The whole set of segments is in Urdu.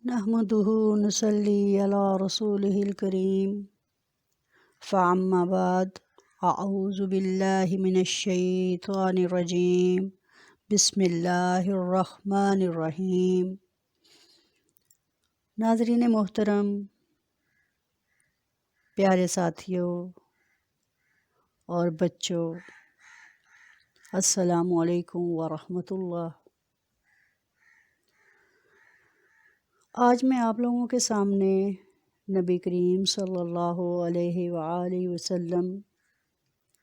نحمده نصلي على رسوله الكريم فأما بعد أعوذ بالله من الشيطان الرجيم بسم اللہ الرحمن الرحیم۔ ناظرین محترم، پیارے ساتھیوں اور بچوں، السلام علیکم ورحمۃ اللہ۔ آج میں آپ لوگوں کے سامنے نبی کریم صلی اللہ علیہ وآلہ وسلم،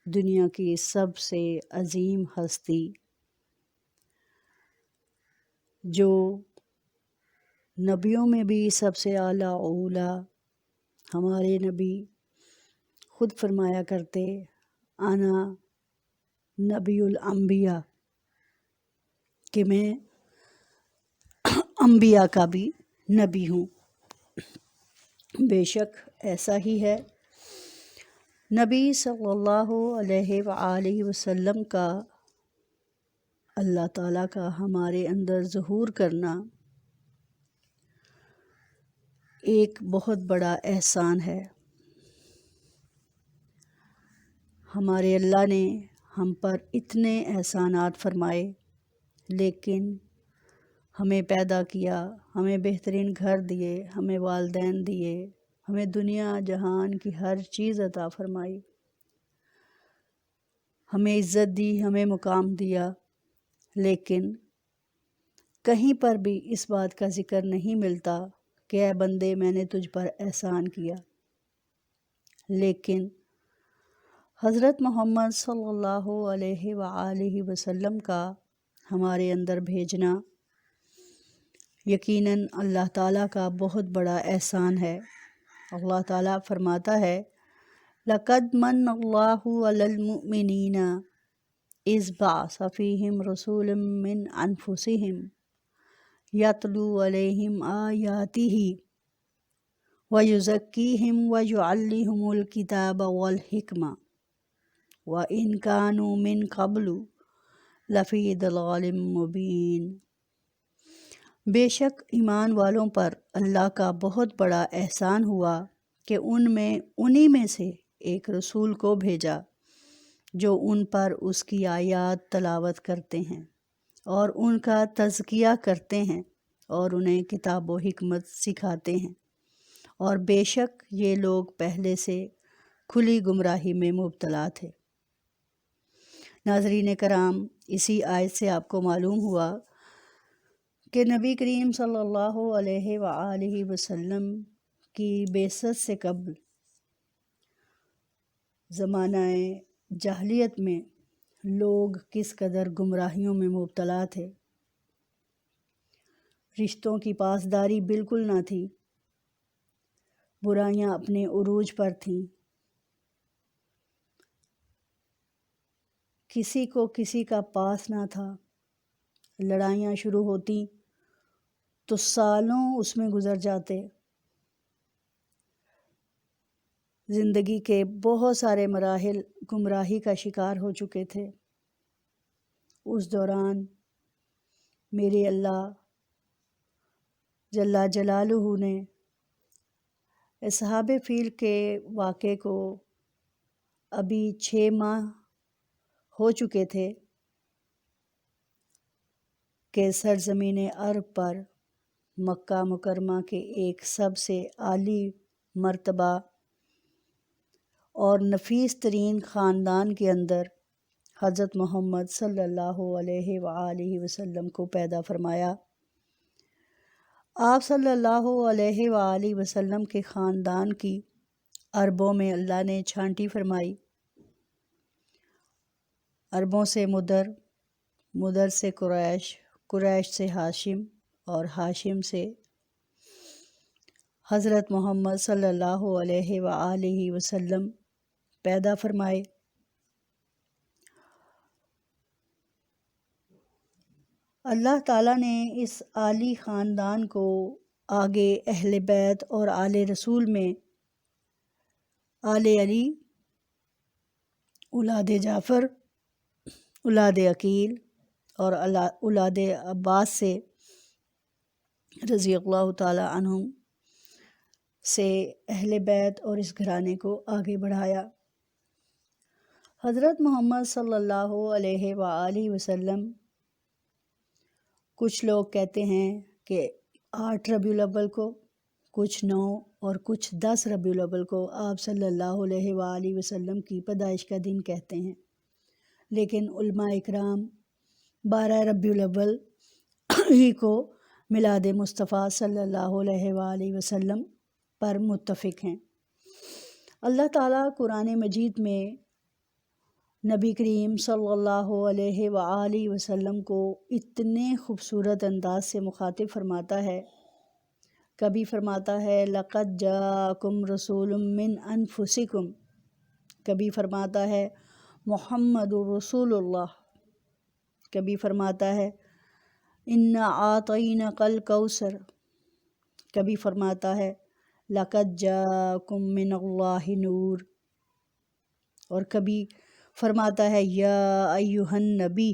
دنیا کی سب سے عظیم ہستی، جو نبیوں میں بھی سب سے اعلیٰ اولا، ہمارے نبی خود فرمایا کرتے انا نبی الانبیاء، کہ میں انبیاء کا بھی نبی ہوں۔ بے شک ایسا ہی ہے۔ نبی صلی اللہ علیہ وآلہ وسلم کا اللہ تعالیٰ کا ہمارے اندر ظہور کرنا ایک بہت بڑا احسان ہے۔ ہمارے اللہ نے ہم پر اتنے احسانات فرمائے، لیکن ہمیں پیدا کیا، ہمیں بہترین گھر دیے، ہمیں والدین دیے، ہمیں دنیا جہان کی ہر چیز عطا فرمائی، ہمیں عزت دی، ہمیں مقام دیا، لیکن کہیں پر بھی اس بات کا ذکر نہیں ملتا کہ اے بندے میں نے تجھ پر احسان کیا۔ لیکن حضرت محمد صلی اللہ علیہ وآلہ وسلم کا ہمارے اندر بھیجنا یقیناً اللہ تعالیٰ کا بہت بڑا احسان ہے۔ اللہ تعالیٰ فرماتا ہے لَقَدْ مَنَّ اللَّهُ عَلَى الْمُؤْمِنِينَ إِذْ بَعَثَ فِيهِمْ رَسُولًا مِّنْ أَنفُسِهِمْ يَتْلُو عَلَيْهِمْ آيَاتِهِ وَيُزَكِّيهِمْ وَيُعَلِّمُهُمُ الْكِتَابَ وَالْحِكْمَةَ وَإِنْ كَانُوا مِنْ قَبْلُ لَفِي ضَلَالٍ مُّبِينٍ۔ بے شک ایمان والوں پر اللہ کا بہت بڑا احسان ہوا کہ انہی میں سے ایک رسول کو بھیجا جو ان پر اس کی آیات تلاوت کرتے ہیں اور ان کا تزکیہ کرتے ہیں اور انہیں کتاب و حکمت سکھاتے ہیں، اور بے شک یہ لوگ پہلے سے کھلی گمراہی میں مبتلا تھے۔ ناظرین کرام، اسی آیت سے آپ کو معلوم ہوا کہ نبی کریم صلی اللہ علیہ وآلہ وسلم کی بعثت سے قبل زمانہ جاہلیت میں لوگ کس قدر گمراہیوں میں مبتلا تھے۔ رشتوں کی پاسداری بالکل نہ تھی، برائیاں اپنے عروج پر تھیں، کسی کو کسی کا پاس نہ تھا، لڑائیاں شروع ہوتی تو سالوں اس میں گزر جاتے، زندگی کے بہت سارے مراحل گمراہی کا شکار ہو چکے تھے۔ اس دوران میرے اللہ جل جلالہ نے اصحاب فیل کے واقعے کو ابھی 6 ماہ ہو چکے تھے کہ سرزمین عرب پر مکہ مکرمہ کے ایک سب سے عالی مرتبہ اور نفیس ترین خاندان کے اندر حضرت محمد صلی اللہ علیہ وآلہ وسلم کو پیدا فرمایا۔ آپ صلی اللہ علیہ وآلہ وسلم کے خاندان کی عربوں میں اللہ نے چھانٹی فرمائی۔ عربوں سے مدر، مدر سے قریش، قریش سے ہاشم اور ہاشم سے حضرت محمد صلی اللہ علیہ وآلہ وسلم پیدا فرمائے۔ اللہ تعالیٰ نے اس عالی خاندان کو آگے اہل بیت اور آل رسول میں آل علی، اولاد جعفر، اولاد عقیل اور اولاد عباس سے رضی اللہ تعالی عنہم سے اہل بیت اور اس گھرانے کو آگے بڑھایا۔ حضرت محمد صلی اللہ علیہ وآلہ وسلم، کچھ لوگ کہتے ہیں کہ 8 ربیع الاول کو، کچھ 9 اور کچھ 10 ربیع الاول کو آپ صلی اللہ علیہ وآلہ وسلم کی پیدائش کا دن کہتے ہیں، لیکن علماء اکرام 12 ربیع الاول ہی کو میلاد مصطفیٰ صلی اللہ علیہ وآلہ وسلم پر متفق ہیں۔ اللہ تعالیٰ قرآن مجید میں نبی کریم صلی اللہ علیہ وآلہ وسلم کو اتنے خوبصورت انداز سے مخاطب فرماتا ہے۔ کبھی فرماتا ہے لَقَدْ جَاءَكُمْ رَسُولٌ مِّنْ أَنفُسِكُمْ، کبھی فرماتا ہے محمد رسول اللہ، کبھی فرماتا ہے اِنَّا أَعْطَيْنَاكَ الْكَوْثَرَ، کبھی فرماتا ہے لَقَدْ جَاءَكُمْ مِنَ اللَّهِ نور، اور کبھی فرماتا ہے یا ایہا النبی،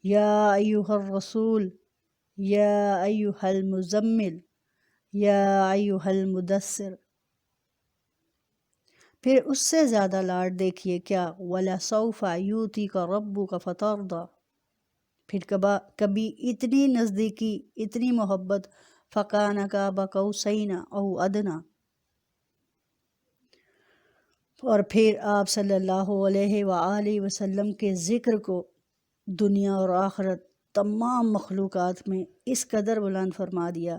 یا ایہا الرسول، یا ایہا المزمل، یا ایہا المدثر۔ پھر اس سے زیادہ لاڈ دیکھیے کیا وَلَسَوْفَ يُؤْتِيكَ رَبُّكَ فَتَرْضَىٰ، پھر کبھی اتنی نزدیکی، اتنی محبت فَكَانَ قَابَ قَوْسَيْنِ أَوْ أَدْنَىٰ، اور پھر آپ صلی اللہ علیہ وآلہ وسلم کے ذکر کو دنیا اور آخرت تمام مخلوقات میں اس قدر بلند فرما دیا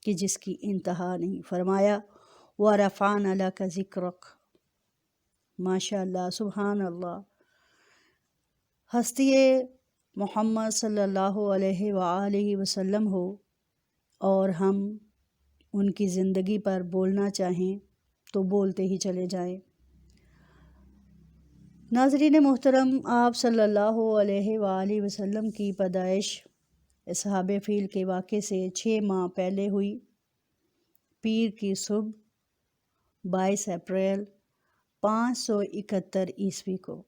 کہ جس کی انتہا نہیں۔ فرمایا وَرَفَعْنَا لَكَ ذِكْرَكَ، ماشاء اللہ، سبحان اللہ۔ ہستی محمد صلی اللہ علیہ وآلہ وسلم ہو اور ہم ان کی زندگی پر بولنا چاہیں تو بولتے ہی چلے جائیں۔ ناظرین محترم، آپ صلی اللہ علیہ وآلہ وسلم کی پیدائش اصحاب فیل کے واقعے سے 6 ماہ پہلے ہوئی، پیر کی صبح 22 اپریل 571 عیسوی کو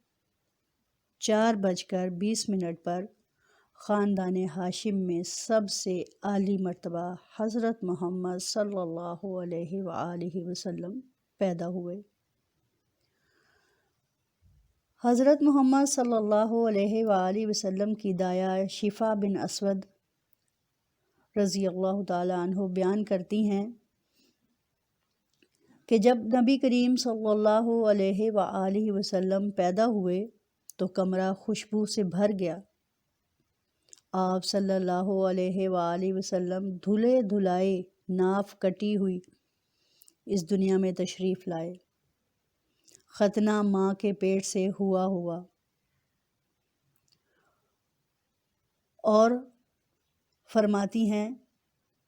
4:20 پر خاندان ہاشم میں سب سے اعلیٰ مرتبہ حضرت محمد صلی اللہ علیہ وآلہ وسلم پیدا ہوئے۔ حضرت محمد صلی اللہ علیہ وآلہ وسلم کی دایا شفا بن اسود رضی اللہ تعالی عنہ بیان کرتی ہیں کہ جب نبی کریم صلی اللہ علیہ وآلہ وسلم پیدا ہوئے تو کمرہ خوشبو سے بھر گیا۔ آپ صلی اللہ علیہ وآلہ وسلم دھلے دھلائے، ناف کٹی ہوئی اس دنیا میں تشریف لائے، ختنہ ماں کے پیٹ سے ہوا اور فرماتی ہیں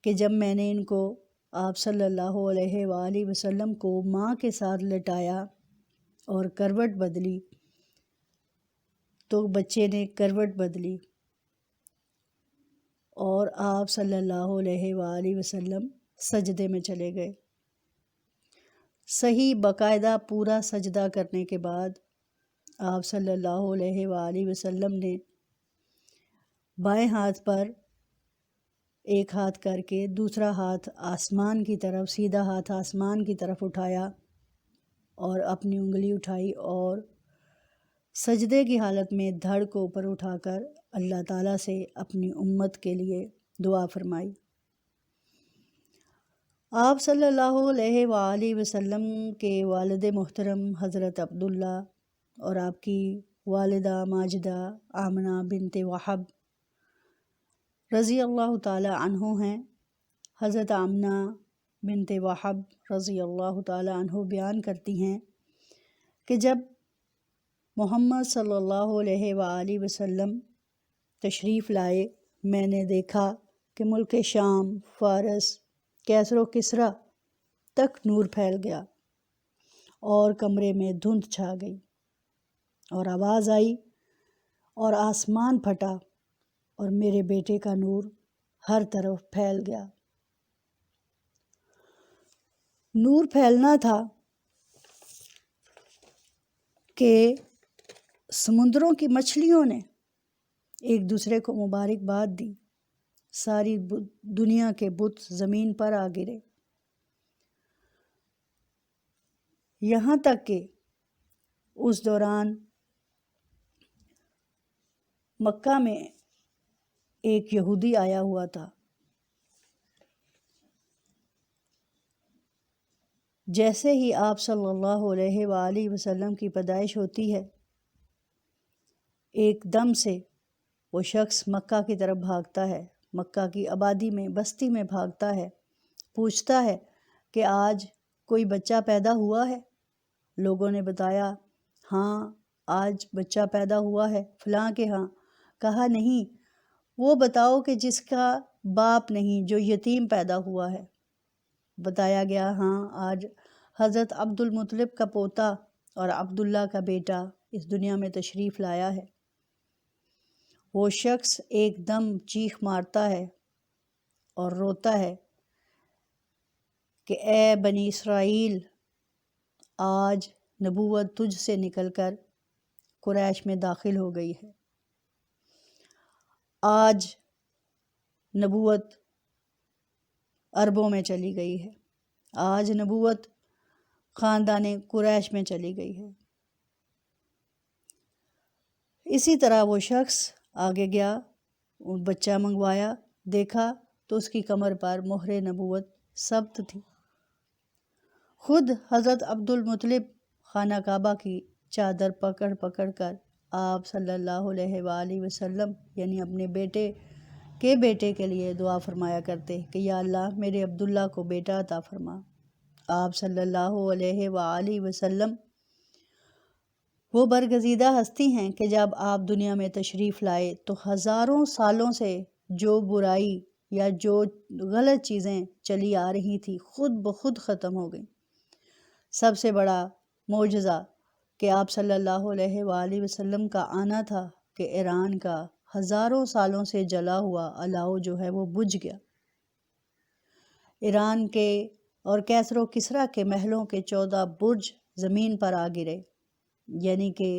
کہ جب میں نے ان کو، آپ صلی اللہ علیہ وآلہ وسلم کو ماں کے ساتھ لٹایا اور کروٹ بدلی تو بچے نے کروٹ بدلی اور آپ صلی اللہ علیہ وآلہ وسلم سجدے میں چلے گئے۔ صحیح باقاعدہ پورا سجدہ کرنے کے بعد آپ صلی اللہ علیہ وآلہ وسلم نے بائیں ہاتھ پر ایک ہاتھ کر کے دوسرا ہاتھ آسمان کی طرف، سیدھا ہاتھ آسمان کی طرف اٹھایا اور اپنی انگلی اٹھائی اور سجدے کی حالت میں دھڑ کو اوپر اٹھا کر اللہ تعالیٰ سے اپنی امت کے لیے دعا فرمائی۔ آپ صلی اللہ علیہ وآلہ وسلم کے والد محترم حضرت عبداللہ اور آپ کی والدہ ماجدہ آمنہ بنت وہب رضی اللہ تعالی عنہ ہیں۔ حضرت آمنہ بنت وہب رضی اللہ تعالی عنہ بیان کرتی ہیں کہ جب محمد صلی اللہ علیہ وآلہ وسلم تشریف لائے، میں نے دیکھا کہ ملک شام، فارس، کیسر و کسریٰ تک نور پھیل گیا اور کمرے میں دھند چھا گئی اور آواز آئی اور آسمان پھٹا اور میرے بیٹے کا نور ہر طرف پھیل گیا۔ نور پھیلنا تھا کہ سمندروں کی مچھلیوں نے ایک دوسرے کو مبارکباد دی ساری دنیا کے بت زمین پر آ گرے، یہاں تک کہ اس دوران مکہ میں ایک یہودی آیا ہوا تھا۔ جیسے ہی آپ صلی اللہ علیہ وآلہ وسلم کی پیدائش ہوتی ہے، ایک دم سے وہ شخص مکہ کی طرف بھاگتا ہے، مکہ کی آبادی میں، بستی میں بھاگتا ہے، پوچھتا ہے کہ آج کوئی بچہ پیدا ہوا ہے؟ لوگوں نے بتایا ہاں آج بچہ پیدا ہوا ہے فلاں کے ہاں۔ کہا نہیں، وہ بتاؤ کہ جس کا باپ نہیں، جو یتیم پیدا ہوا ہے۔ بتایا گیا ہاں آج حضرت عبد المطلب کا پوتا اور عبداللہ کا بیٹا اس دنیا میں تشریف لایا ہے۔ وہ شخص ایک دم چیخ مارتا ہے اور روتا ہے کہ اے بنی اسرائیل، آج نبوت تجھ سے نکل کر قریش میں داخل ہو گئی ہے۔ آج نبوت عربوں میں چلی گئی ہے، آج نبوت خاندان قریش میں چلی گئی ہے۔ اسی طرح وہ شخص آگے گیا، بچہ منگوایا، دیکھا تو اس کی کمر پر مہر نبوت ثبت تھی۔ خود حضرت عبد المطلب خانہ کعبہ کی چادر پکڑ پکڑ کر آپ صلی اللہ علیہ وآلہ وسلم یعنی اپنے بیٹے کے لیے دعا فرمایا کرتے کہ یا اللہ میرے عبداللہ کو بیٹا عطا فرما۔ آپ صلی اللہ علیہ وآلہ وسلم وہ برگزیدہ ہستی ہیں کہ جب آپ دنیا میں تشریف لائے تو ہزاروں سالوں سے جو برائی یا جو غلط چیزیں چلی آ رہی تھی خود بخود ختم ہو گئیں۔ سب سے بڑا معجزہ کہ آپ صلی اللہ علیہ وآلہ وسلم کا آنا تھا کہ ایران کا ہزاروں سالوں سے جلا ہوا الاؤ جو ہے وہ بجھ گیا۔ ایران کے اور کیسر و کسریٰ کے محلوں کے 14 برج زمین پر آ گرے، یعنی کہ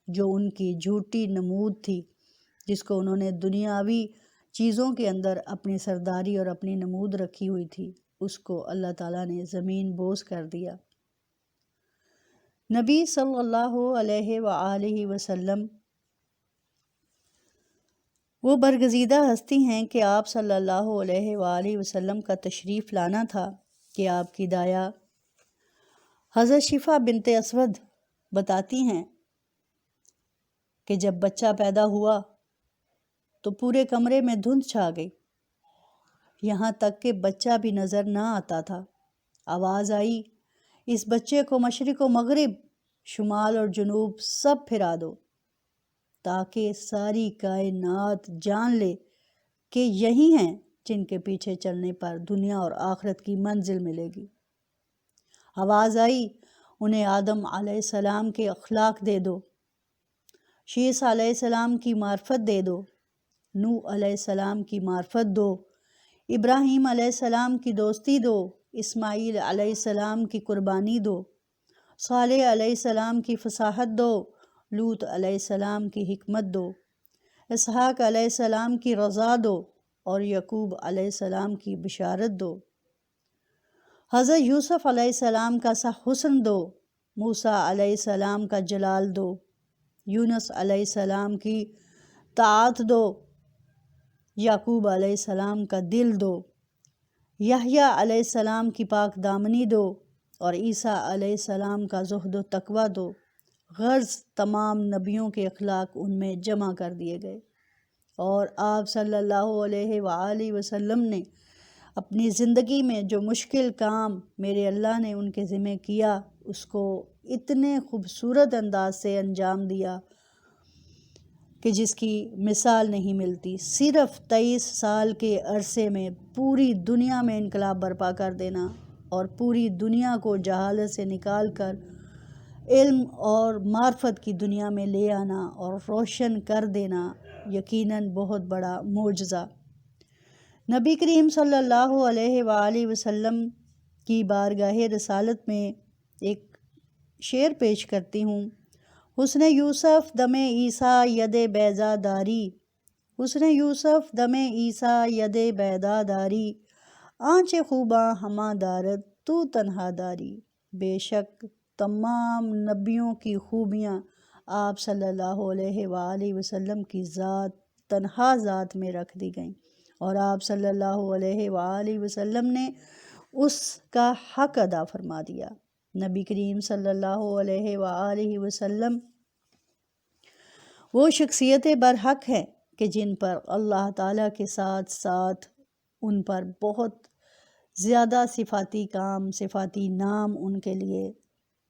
جو ان کی جھوٹی نمود تھی، جس کو انہوں نے دنیاوی چیزوں کے اندر اپنی سرداری اور اپنی نمود رکھی ہوئی تھی، اس کو اللہ تعالیٰ نے زمین بوس کر دیا۔ نبی صلی اللہ علیہ وآلہ وسلم وہ برگزیدہ ہستی ہیں کہ آپ صلی اللہ علیہ وآلہ وسلم کا تشریف لانا تھا کہ آپ کی دایا حضرت شفا بنت اسود بتاتی ہیں کہ جب بچہ پیدا ہوا تو پورے کمرے میں دھند چھا گئی، یہاں تک کہ بچہ بھی نظر نہ آتا تھا۔ آواز آئی، اس بچے کو مشرق و مغرب، شمال اور جنوب سب پھرا دو تاکہ ساری کائنات جان لے کہ یہی ہیں جن کے پیچھے چلنے پر دنیا اور آخرت کی منزل ملے گی۔ آواز آئی، انہیں آدم علیہ السلام کے اخلاق دے دو، شیس علیہ السلام کی معرفت دے دو، نوح علیہ السلام کی معرفت دو، ابراہیم علیہ السلام کی دوستی دو، اسماعیل علیہ السلام کی قربانی دو، صالح علیہ السلام کی فصاحت دو، لوط علیہ السلام کی حکمت دو، اسحاق علیہ السلام کی رضا دو اور یعقوب علیہ السلام کی بشارت دو، حضرت یوسف علیہ السلام کا حسن دو، موسیٰ علیہ السلام کا جلال دو، یونس علیہ السلام کی طاعت دو، یعقوب علیہ السلام کا دل دو، یحییٰ علیہ السلام کی پاک دامنی دو اور عیسیٰ علیہ السلام کا زہد و تقویٰ دو۔ غرض تمام نبیوں کے اخلاق ان میں جمع کر دیے گئے، اور آپ صلی اللہ علیہ وآلہ وسلم نے اپنی زندگی میں جو مشکل کام میرے اللہ نے ان کے ذمہ کیا، اس کو اتنے خوبصورت انداز سے انجام دیا کہ جس کی مثال نہیں ملتی۔ صرف 23 سال کے عرصے میں پوری دنیا میں انقلاب برپا کر دینا اور پوری دنیا کو جہالت سے نکال کر علم اور معرفت کی دنیا میں لے آنا اور روشن کر دینا یقیناً بہت بڑا معجزہ۔ نبی کریم صلی اللہ علیہ وآلہ وسلم کی بارگاہ رسالت میں ایک شعر پیش کرتی ہوں۔ حسن یوسف دم عیسیٰ ید بیضا داری، حسن یوسف دم عیسیٰ ید بیدا داری، آنچ خوباں ہمہ دارد تو تنہا داری۔ بے شک تمام نبیوں کی خوبیاں آپ صلی اللہ علیہ وآلہ وسلم کی ذات تنہا ذات میں رکھ دی گئیں، اور آپ صلی اللہ علیہ وآلہ وسلم نے اس کا حق ادا فرما دیا۔ نبی کریم صلی اللہ علیہ وآلہ وسلم وہ شخصیت برحق ہیں کہ جن پر اللہ تعالیٰ کے ساتھ ساتھ ان پر بہت زیادہ صفاتی کام، صفاتی نام ان کے لیے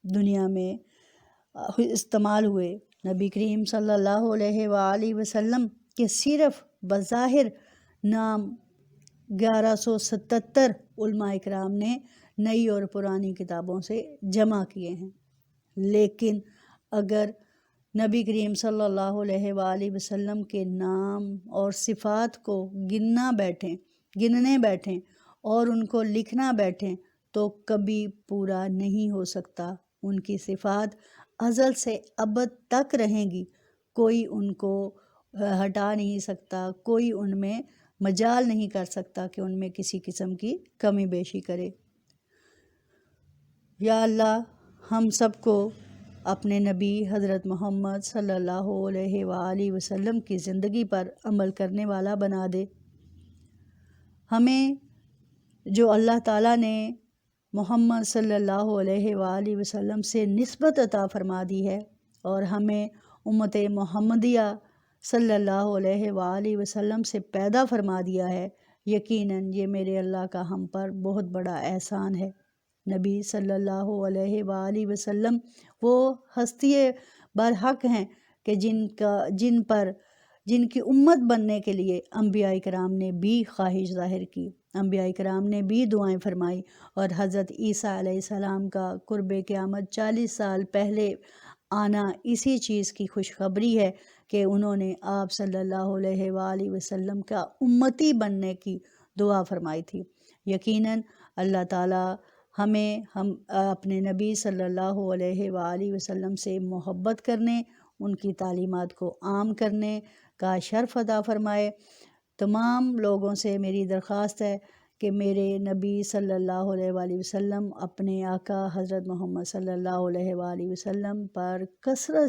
دنیا میں استعمال ہوئے۔ نبی کریم صلی اللہ علیہ وآلہ وسلم کے صرف بظاہر نام 1177 علماء اکرام نے نئی اور پرانی کتابوں سے جمع کیے ہیں، لیکن اگر نبی کریم صلی اللہ علیہ وآلہ وسلم کے نام اور صفات کو گننے بیٹھیں اور ان کو لکھنا بیٹھیں تو کبھی پورا نہیں ہو سکتا۔ ان کی صفات ازل سے ابد تک رہیں گی، کوئی ان کو ہٹا نہیں سکتا، کوئی ان میں مجال نہیں کر سکتا کہ ان میں کسی قسم کی کمی بیشی کرے۔ یا اللہ ہم سب کو اپنے نبی حضرت محمد صلی اللہ علیہ وآلہ وسلم کی زندگی پر عمل کرنے والا بنا دے۔ ہمیں جو اللہ تعالیٰ نے محمد صلی اللہ علیہ وآلہ وسلم سے نسبت عطا فرما دی ہے، اور ہمیں امت محمدیہ صلی اللہ علیہ وآلہ وسلم سے پیدا فرما دیا ہے، یقیناً یہ میرے اللہ کا ہم پر بہت بڑا احسان ہے۔ نبی صلی اللہ علیہ وآلہ وسلم وہ ہستی برحق ہیں کہ جن کی امت بننے کے لیے انبیاء کرام نے بھی خواہش ظاہر کی، انبیاء کرام نے بھی دعائیں فرمائی، اور حضرت عیسیٰ علیہ السلام کا قرب قیامت 40 سال پہلے آنا اسی چیز کی خوشخبری ہے کہ انہوں نے آپ صلی اللہ علیہ وآلہ وسلم کا امتی بننے کی دعا فرمائی تھی۔ یقیناً اللہ تعالیٰ ہمیں اپنے نبی صلی اللہ علیہ وآلہ وسلم سے محبت کرنے، ان کی تعلیمات کو عام کرنے کا شرف عطا فرمائے۔ تمام لوگوں سے میری درخواست ہے کہ میرے نبی صلی اللہ علیہ وآلہ وسلم اپنے آقا حضرت محمد صلی اللہ علیہ وآلہ وسلم پر کثرت